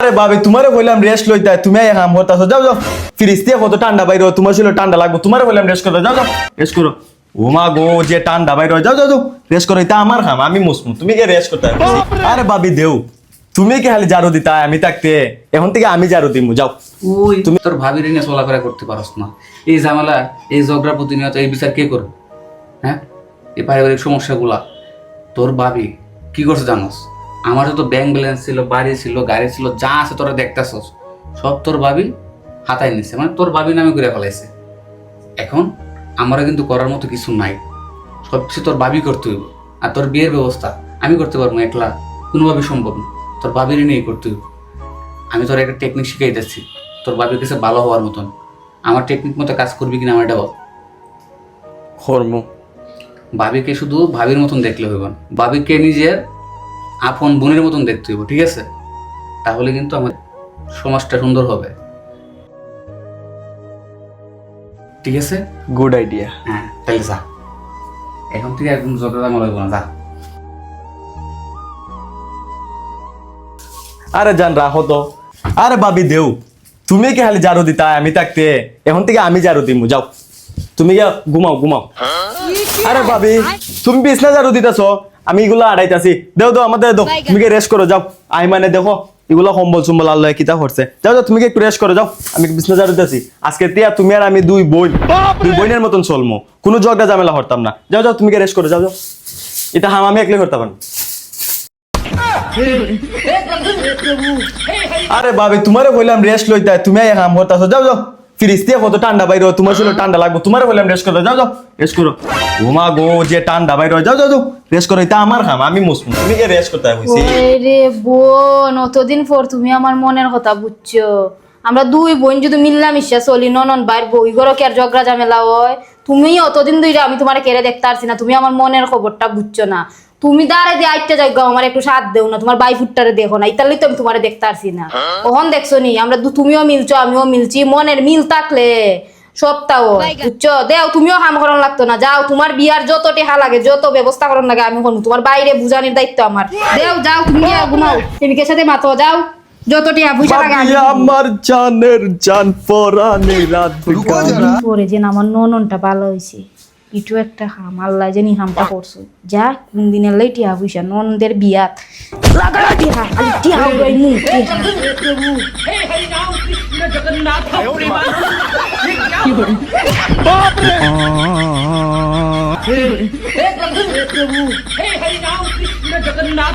আরে ভাবি তোমারে বললাম রেস্ট লইতে তুমি কাম করতেছো যাও যাও ফ্রিজ দিয়ে কত ঠান্ডা বাইরে তোমার ছিল ঠান্ডা লাগবে তোমারে বললাম রেস্ট করতে যাও যাও রেস্ট করো ও মা গো যে ঠান্ডা বাইরে যাও যাও যাও রেস্ট করো এটা আমার কাম আমি মুসমু তুমি কে রেস্ট করতে আরে ভাবি দেও তুমি কি খালি ঝাড়ু দিতা আমি থাকতে এখন থেকে আমি ঝাড়ু দিমু যাও ওই তুমি তোর ভাবির নিয়ে চলাফেরা করতে পারস না এই ঝামেলা এই ঝগড়া প্রতিনিয়ত এই বিচার কে করবে হ্যাঁ এই পারিবারিক সমস্যাগুলা তোর ভাবি কি করছে জানোস আমার যত ব্যাংক ব্যালেন্স ছিল বাড়ি ছিল গাড়ি ছিল যা আছে তোরা দেখতেছস সব তোর ভাবি হাতায় নিছে মানে তোর ভাবি নামে করে ফেলাইছে এখন আমারও কিন্তু করার মতো কিছু নাই সব কিছু তোর ভাবি করতে হইব আর তোর বিয়ের ব্যবস্থা আমি করতে পারবো একলা কোনোভাবে সম্ভব না তোর ভাবির নিয়েই করতে হইব আমি তোর একটা টেকনিক শিখাই দিচ্ছি তোর ভাবির কাছে ভালো হওয়ার মতন আমার টেকনিক মতো কাজ করবি কিনা আমার এটা বল কর্ম ভাবিকে শুধু ভাবির মতন দেখলে হইব না ভাবিকে নিজের আপন বোনের মতন দেখতে হইব ঠিক আছে তাহলে কিন্তু আমার সমাজটা সুন্দর হবে ঠিক আছে গুড আইডিয়া হ্যাঁ তাহলে যা এখন থেকে একদম ঝগড়া মনে হইব না যা আরে জান রাখো তো আরে ভাবি দেও তুমি কি খালি ঝাড়ু দিতা আমি থাকতে এখন থেকে আমি ঝাড়ু দিমু যাও তুমি গিয়া ঘুমাও ঘুমাও আরে ভাবি তুমি বিছনা ঝাড়ু দিতেছ আমি এগুলো আড়াইতাছি দেও দাও আমাদের দাও তুমি কি রেস্ট করো যাও আই মানে দেখো এগুলো কম্বল চম্বল আল্লাহ কিতা করছে যাও যাও তুমি কি একটু রেস্ট করো যাও আমি বিছনা ঝাড়ু দিতেছি আজকে তিয়া তুমি আর আমি দুই বোনের মতন চলমু কোনো ঝগড়া ঝামেলা করতাম না যাও যাও তুমি কি রেস্ট করো যাও যাও এটা আমি একলাই করতে পারবো আরে ভাবি তোমারে বললাম রেস্ট লইতে তুমি কাম করতেছো যাও যাও ফ্রিজ দিয়ে কত ঠান্ডা বাইরে তোমার ছিল ঠান্ডা লাগবে তোমারে বললাম রেস্ট করতে যাও যাও রেস্ট করো ও মা গো যে ঠান্ডা বাইরে যাও যাও যাও রেস্ট করো এটা আমার কাম আমি মুসমু তুমি কি রেস্ট করতে হইছে রে বোন অতদিন পর তুমি আমার মনের কথা বুঝছো আমরা দুই বোন যদি মিল্লামিশা চলি ননন বাইর বই ঘর কি আর ঝগড়া ঝামেলা হয় তুমি অতদিন ধরে আমি তোমার কেড়ে দেখতে পারছি না তুমি আমার মনের খবরটা বুঝছো না তুমি দাঁড়ে দিয়ে আইটা যাই গো আমার একটু সাথ দেও না তোমার বাই ফুটটারে দেখো না ইতালি তো আমি তোমার দেখতে পারছি না কখন দেখছো নি আমরা তুমিও মিলছো আমিও মিলছি মনের মিল থাকলে সপ্তাহ বুঝছো দেও তুমিও কাম করার লাগতো না যাও তোমার বিয়ার যত টেহা লাগে যত ব্যবস্থা করার লাগে আমি করবো তোমার বাইরে বুঝানির দায়িত্ব আমার দেও যাও তুমি ঘুমাও প্রেমিকের সাথে মাতো যাও যত টেহা বুঝা লাগে আমার জানের জান পরানে রাত পরে যে আমার নননটা ভালো হয়েছে ইটু একটা হাম আল্লাহ জানি হামটা করছো যা কোন দিনের লাই টিয়া পয়সা ননদের বিয়াত লাগালা টিয়া খালি টিয়া উড়াই মু जगन्नाथ